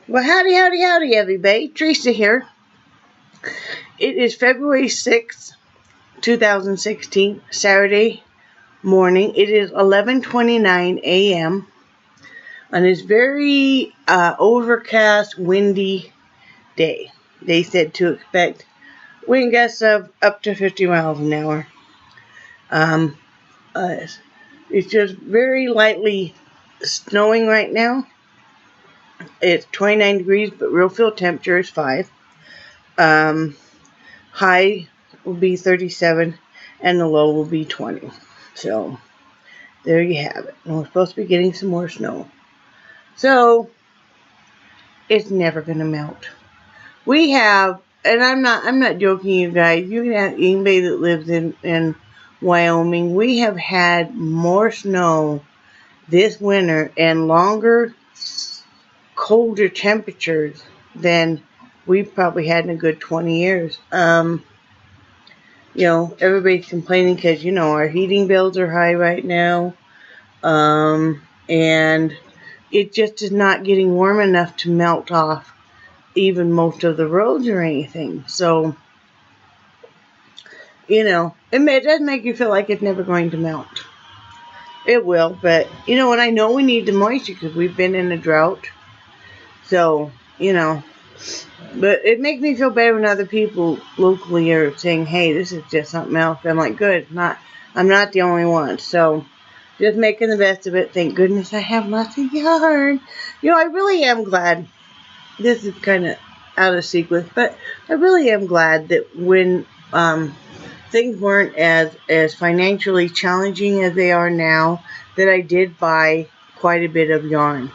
Well, howdy, howdy, howdy, everybody. Theresa here. It is February 6th, 2016, Saturday morning. It is 11:29 a.m. on this very overcast, windy day. They said to expect wind gusts of up to 50 miles an hour. Um, it's just very lightly snowing right now. It's 29 degrees, but real feel temperature is 5. High will be 37 and the low will be 20. So there you have it. And we're supposed to be getting some more snow. So it's never gonna melt. We have, and I'm not joking, you guys. You can ask anybody that lives in Wyoming. We have had more snow this winter and longer, colder temperatures than we've probably had in a good 20 years. Everybody's complaining because, our heating bills are high right now. And it just is not getting warm enough to melt off even most of the roads or anything. So, it does make you feel like it's never going to melt. It will, but, and I know we need the moisture because we've been in a drought. So, but it makes me feel better when other people locally are saying, hey, this is just something else. I'm like, good, I'm not the only one. So, just making the best of it. Thank goodness I have lots of yarn. I really am glad. This is kind of out of sequence, but I really am glad that when things weren't as financially challenging as they are now, that I did buy quite a bit of yarn.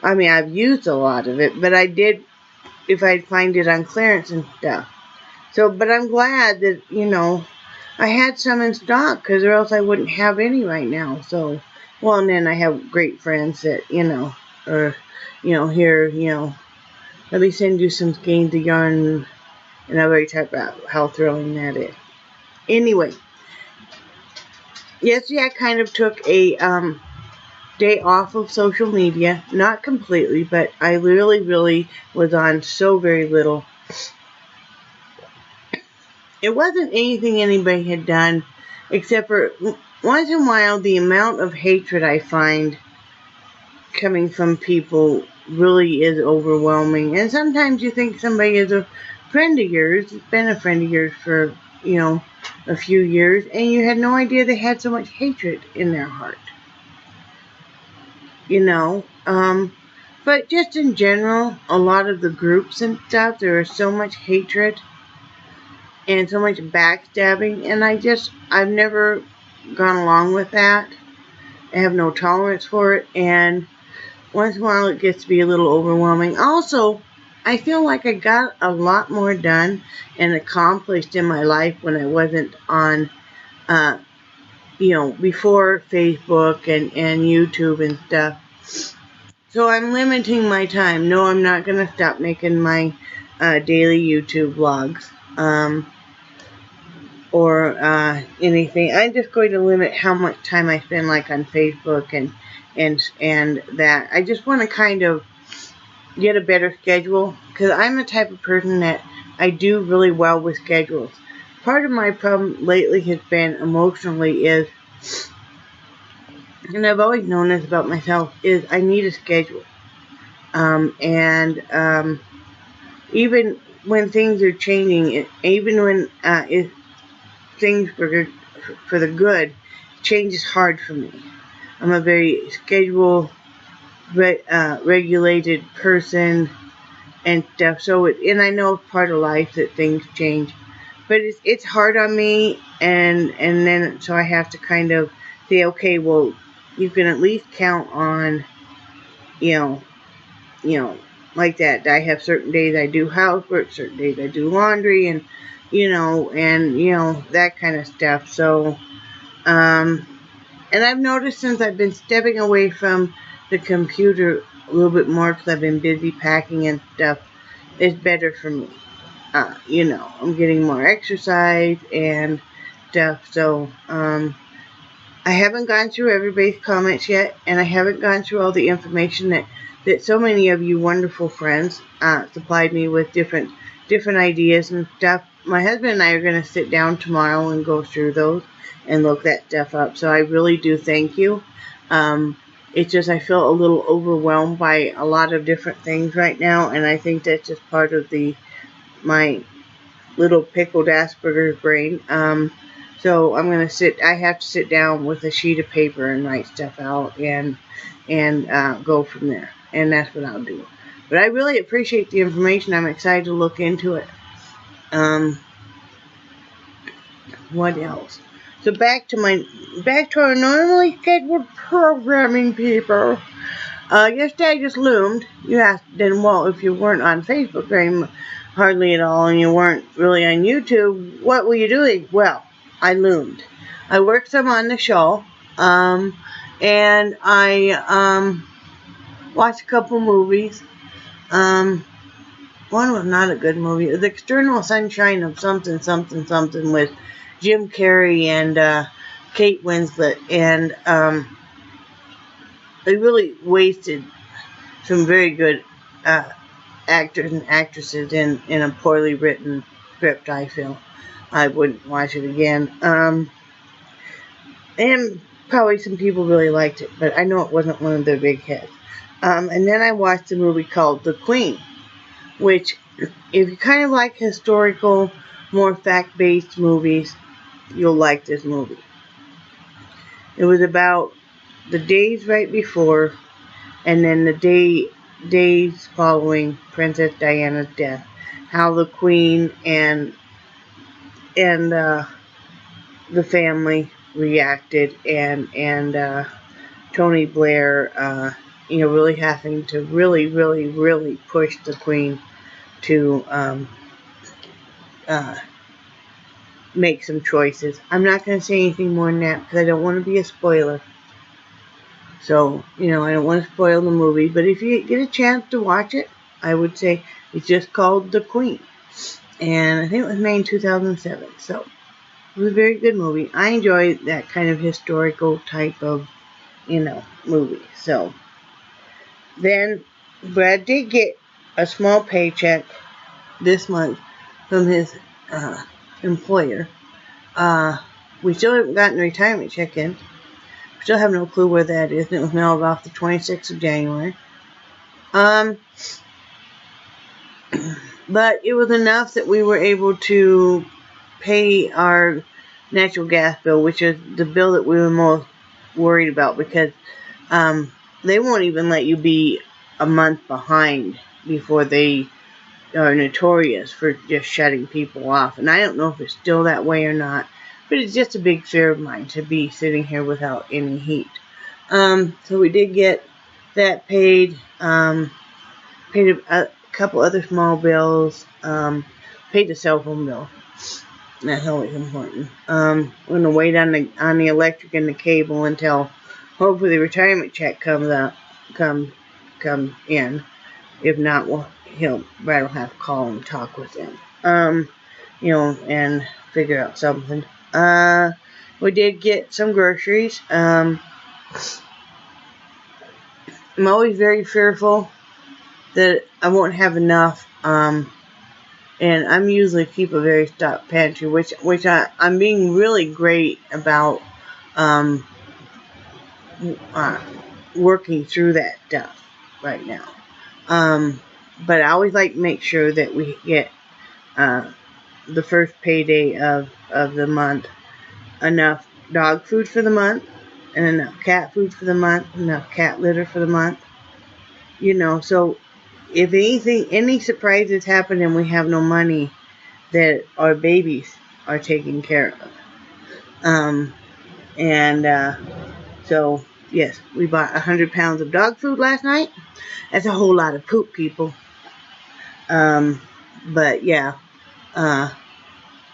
I've used a lot of it, but I did if I'd find it on clearance and stuff. So, but I'm glad that, I had some in stock because or else I wouldn't have any right now. So, well, and then I have great friends that, here, let me send you some skeins of yarn. And I've already talked about how thrilling that is. Anyway, yesterday I kind of took a day off of social media. Not completely, but I really was on so very little. It wasn't anything anybody had done, except for once in a while the amount of hatred I find coming from people really is overwhelming. And sometimes you think somebody is a friend of yours, it's been a friend of yours for, a few years, and you had no idea they had so much hatred in their heart. But just in general, a lot of the groups and stuff, there is so much hatred and so much backstabbing, and I've never gone along with that. I have no tolerance for it, and once in a while it gets to be a little overwhelming. Also, I feel like I got a lot more done and accomplished in my life when I wasn't on, before Facebook and YouTube and stuff. So I'm limiting my time. No, I'm not going to stop making my daily YouTube vlogs or anything. I'm just going to limit how much time I spend on Facebook and that. I just want to kind of get a better schedule because I'm the type of person that I do really well with schedules. Part of my problem lately has been emotionally is, and I've always known this about myself, is I need a schedule. Even when things are changing, even when if things for the good, change is hard for me. I'm a very schedule regulated person and stuff. So and I know it's part of life that things change, but it's hard on me. And then so I have to kind of say, okay, well, you can at least count on, like that. I have certain days I do housework, certain days I do laundry, and that kind of stuff. So, and I've noticed since I've been stepping away from the computer a little bit more because I've been busy packing and stuff, it's better for me. I'm getting more exercise and stuff. So, I haven't gone through everybody's comments yet, and I haven't gone through all the information that so many of you wonderful friends supplied me with different ideas and stuff. My husband and I are going to sit down tomorrow and go through those and look that stuff up. So I really do thank you. It's just I feel a little overwhelmed by a lot of different things right now, and I think that's just part of my little pickled Asperger's brain. So I'm gonna I have to sit down with a sheet of paper and write stuff out and go from there. And that's what I'll do. But I really appreciate the information. I'm excited to look into it. What else? So back to our normally scheduled programming, people. Yesterday I just loomed. You asked then, well, if you weren't on Facebook hardly at all, and you weren't really on YouTube, what were you doing? Well, I loomed. I worked some on the show, and I watched a couple movies. One was not a good movie. It was Eternal Sunshine of something with Jim Carrey and Kate Winslet, and they really wasted some very good actors and actresses in a poorly written script, I feel. I wouldn't watch it again. And probably some people really liked it, but I know it wasn't one of their big hits. And then I watched a movie called The Queen, which, if you kind of like historical, more fact-based movies, you'll like this movie. It was about the days right before and then the days following Princess Diana's death. How the Queen and the family reacted, and Tony Blair, really having to really push the Queen to make some choices. I'm not going to say anything more than that because I don't want to be a spoiler. So, I don't want to spoil the movie, but if you get a chance to watch it, I would say it's just called The Queen. And I think it was made in 2007. So, it was a very good movie. I enjoy that kind of historical type of, movie. So, then Brad did get a small paycheck this month from his employer. We still haven't gotten a retirement check in. We still have no clue where that is. It was mailed off the 26th of January. But it was enough that we were able to pay our natural gas bill, which is the bill that we were most worried about, because they won't even let you be a month behind before they are notorious for just shutting people off. And I don't know if it's still that way or not, but it's just a big fear of mine to be sitting here without any heat. So we did get that paid. Paid a couple other small bills. Paid the cell phone bill. That's always important. We're gonna wait on the electric and the cable until hopefully the retirement check comes in. If not, Brad will have to call and talk with them. And figure out something. We did get some groceries. I'm always very fearful that I won't have enough. And I'm usually keep a very stocked pantry, which I'm being really great about working through that stuff right now. But I always like to make sure that we get the first payday of the month enough dog food for the month, and enough cat food for the month, enough cat litter for the month. So if any surprises happen and we have no money, that our babies are taken care of. So yes, we bought 100 pounds of dog food last night. That's a whole lot of poop, people. But yeah,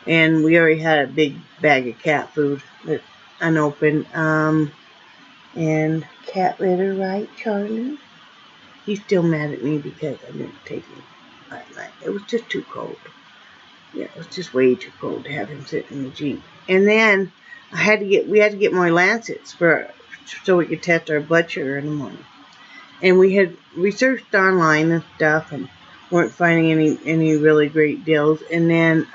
and we already had a big bag of cat food that's unopened. And cat litter, right, Charlie? He's still mad at me because I didn't take him last night. It was just too cold. Yeah, it was just way too cold to have him sit in the Jeep. And then we had to get more lancets so we could test our blood sugar in the morning. And we had researched online and stuff and weren't finding any really great deals. And then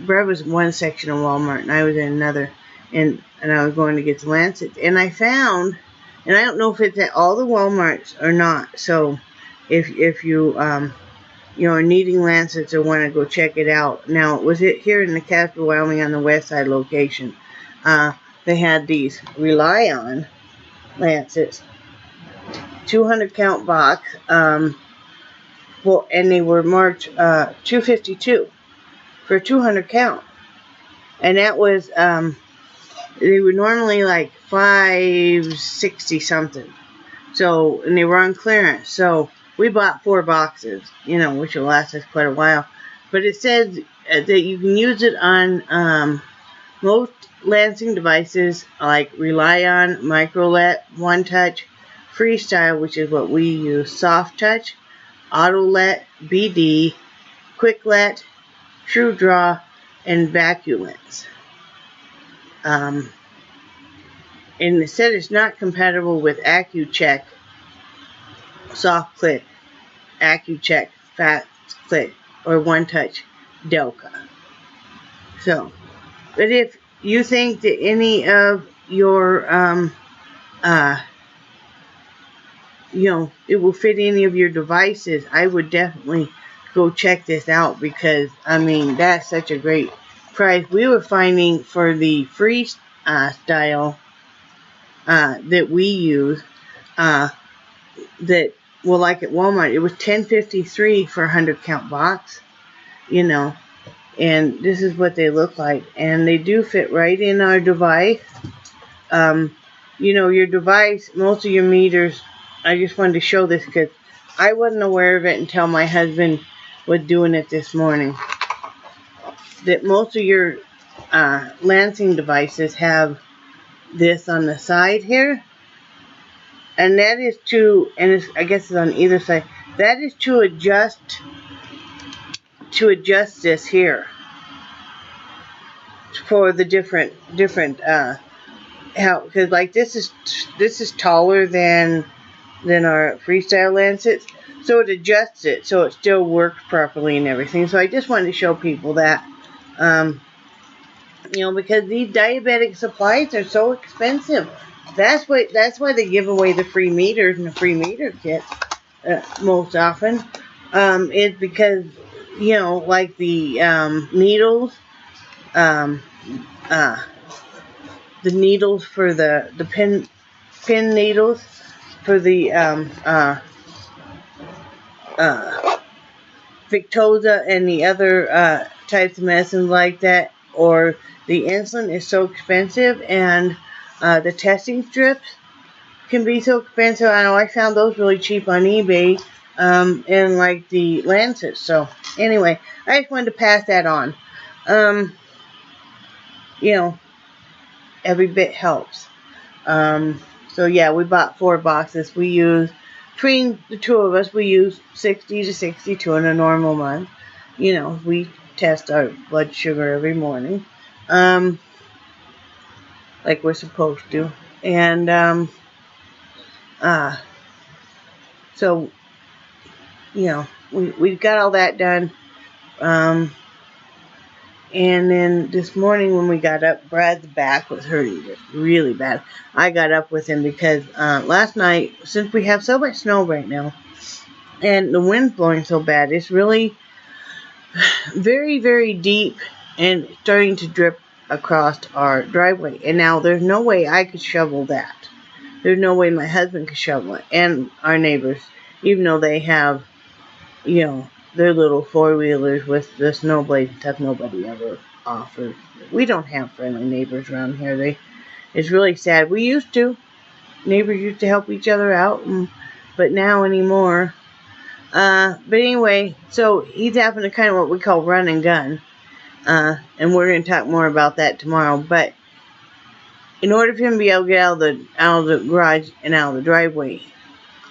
Brad was in one section of Walmart and I was in another, and I was going to get the lancets, and I found, and I don't know if it's at all the Walmarts or not, so if you are needing lancets or want to go check it out. Now, was it here in the Casper, Wyoming on the west side location? They had these Rely On lancets, 200 count box, and they were marked $252 for 200 count, and that was they were normally like $560 something. So, and they were on clearance. So we bought 4 boxes, which will last us quite a while. But it says that you can use it on most lancing devices like Rely On, MicroLet, One Touch, Freestyle, which is what we use, Soft Touch, AutoLet, BD, QuickLet, True Draw, and Vacuolence. And it said it's not compatible with AccuCheck, Soft Click, AccuCheck, Fast Click, or One Touch Delca. So, but if you think that any of your, it will fit any of your devices, I would definitely go check this out, because, that's such a great price. We were finding for the freestyle that we use, like at Walmart, it was $10.53 for a 100 count box, and this is what they look like, and they do fit right in our device. Your device, most of your meters, I just wanted to show this because I wasn't aware of it until my husband was doing it this morning, that most of your lancing devices have this on the side here, and that is I guess it's on either side, that is to adjust this here for the different because like this is taller than our freestyle lancets, so it adjusts it so it still works properly and everything. So I just wanted to show people that, because these diabetic supplies are so expensive. That's why they give away the free meters and the free meter kit most often. It's because like the needles, the needles for the pin needles for the Victoza and the other types of medicines like that, or the insulin is so expensive, and the testing strips can be so expensive. I know I found those really cheap on eBay, and like the lancets. So anyway, I just wanted to pass that on. Every bit helps. So yeah, we bought 4 boxes. We use, between the two of us, we use 60 to 62 in a normal month. We test our blood sugar every morning, like we're supposed to. And so we got all that done. And then this morning when we got up, Brad's back was hurting just really bad. I got up with him because last night, since we have so much snow right now, and the wind's blowing so bad, it's really very, very deep and starting to drip across our driveway. And now there's no way I could shovel that. There's no way my husband could shovel it. And our neighbors, even though they have, their little 4-wheelers with the snow blades and stuff, nobody ever offered. We don't have friendly neighbors around here. It's really sad. We used to. Neighbors used to help each other out, but now anymore. But anyway, so he's having a kind of what we call run and gun. And we're going to talk more about that tomorrow. But in order for him to be able to get out of the garage and out of the driveway,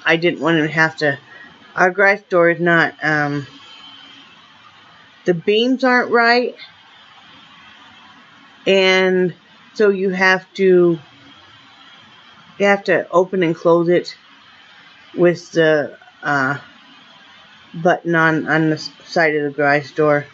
I didn't want him to have to. Our garage door is not the beams aren't right, and so you have to open and close it with the button on the side of the garage door.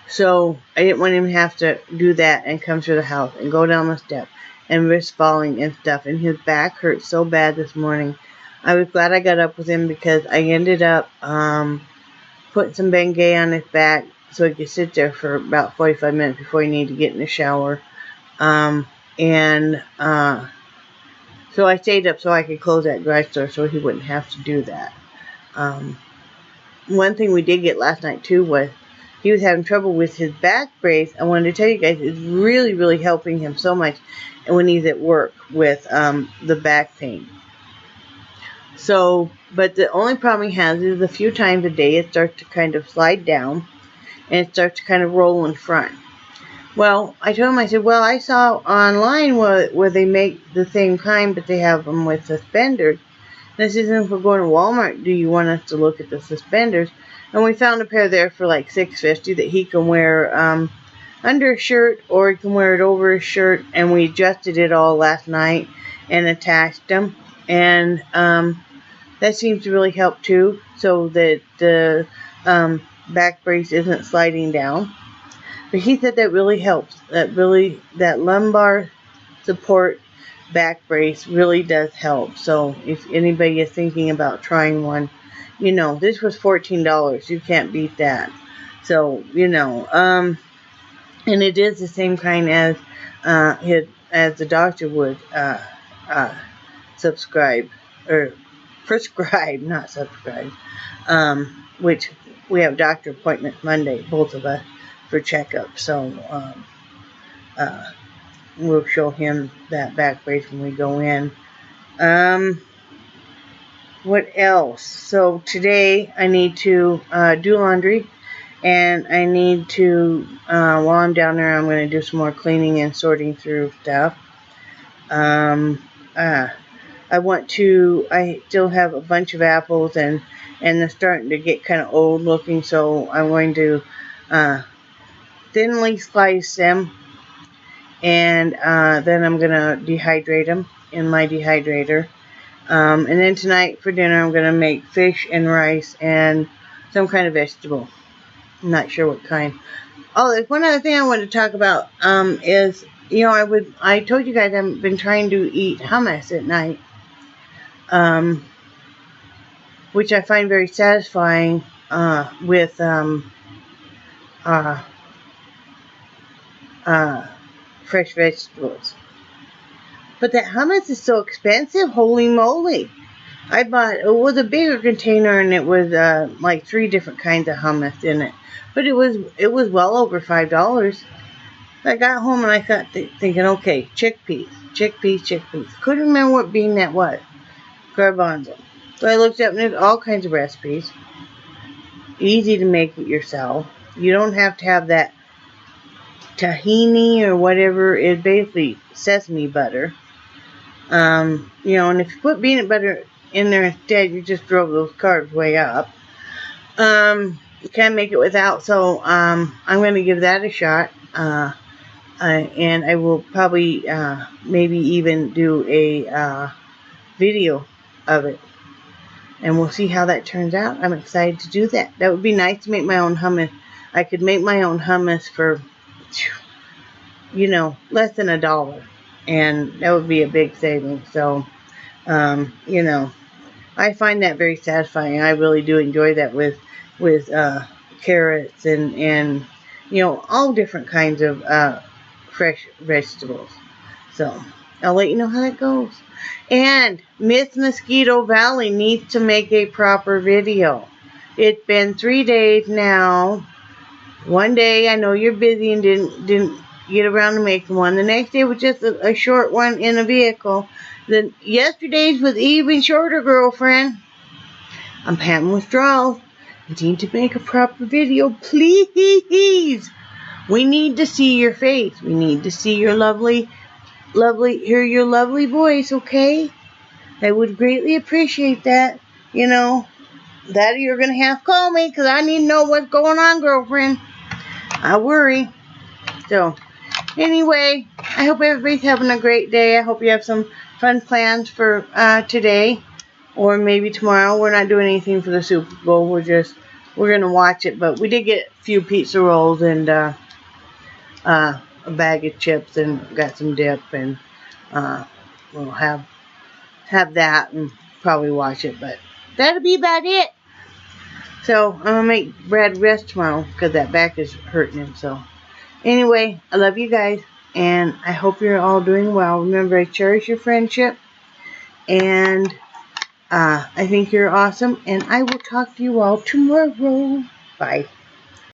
So I didn't want him to have to do that and come through the house and go down the step and risk falling and stuff. And his back hurt so bad this morning. I was glad I got up with him because I ended up putting some Bengay on his back so he could sit there for about 45 minutes before he needed to get in the shower. So I stayed up so I could close that garage door so he wouldn't have to do that. One thing we did get last night too was he was having trouble with his back brace. I wanted to tell you guys, it's really, really helping him so much when he's at work with the back pain. So, but the only problem he has is a few times a day it starts to kind of slide down and it starts to kind of roll in front. Well, I told him, I said, well, I saw online where they make the same kind, but they have them with suspenders. And I said, if we're going to Walmart, do you want us to look at the suspenders? And we found a pair there for like $6.50 that he can wear under a shirt, or he can wear it over his shirt. And we adjusted it all last night and attached them. And that seems to really help too, so that the back brace isn't sliding down. But he said that really helps. That lumbar support back brace really does help. So if anybody is thinking about trying one, you know, this was $14. You can't beat that. So, you know, and it is the same kind as the doctor would prescribe, not subscribe. Which we have doctor appointments Monday, both of us, for checkup. So we'll show him that back brace when we go in. What else? So today I need to do laundry, and I need to, while I'm down there, I'm going to do some more cleaning and sorting through stuff. I still have a bunch of apples, and they're starting to get kind of old looking, so I'm going to thinly slice them, and then I'm going to dehydrate them in my dehydrator. And then tonight for dinner I'm going to make fish and rice and some kind of vegetable. I'm not sure what kind. Oh, there's one other thing I wanted to talk about, is, you know, I told you guys I've been trying to eat hummus at night, which I find very satisfying with fresh vegetables. But that hummus is so expensive, holy moly. It was a bigger container, and it was like 3 different kinds of hummus in it. But it was well over $5. I got home and I got thinking, okay, chickpeas. Couldn't remember what bean that was. Garbanzo. So I looked up, and there's all kinds of recipes. Easy to make it yourself. You don't have to have that tahini or whatever. It's basically sesame butter. You know, and if you put peanut butter in there instead, you just drove those carbs way up. You can make it without, so I'm going to give that a shot. And I will probably maybe even do a video of it, and we'll see how that turns out. I'm excited to do that. That would be nice to make my own hummus. I could make my own hummus for, you know, less than $1, and that would be a big saving. So, you know, I find that very satisfying. I really do enjoy that with carrots and you know, all different kinds of fresh vegetables. So I'll let you know how that goes. And Miss Mosquito Valley needs to make a proper video. It's been 3 days now. One day, I know you're busy and didn't get around to making one. The next day was just a short one in a vehicle. Then yesterday's was even shorter, girlfriend. I'm having withdrawals. I need to make a proper video, please. We need to see your face. We need to see your hear your lovely voice, okay? I would greatly appreciate that, you know. Daddy, you're going to have to call me because I need to know what's going on, girlfriend. I worry. So, anyway, I hope everybody's having a great day. I hope you have some fun plans for today or maybe tomorrow. We're not doing anything for the Super Bowl. We're going to watch it. But we did get a few pizza rolls and a bag of chips and got some dip. And we'll have that and probably watch it. But that'll be about it. So, I'm going to make Brad rest tomorrow because that back is hurting him. So, anyway, I love you guys. And I hope you're all doing well. Remember, I cherish your friendship. And I think you're awesome. And I will talk to you all tomorrow. Bye.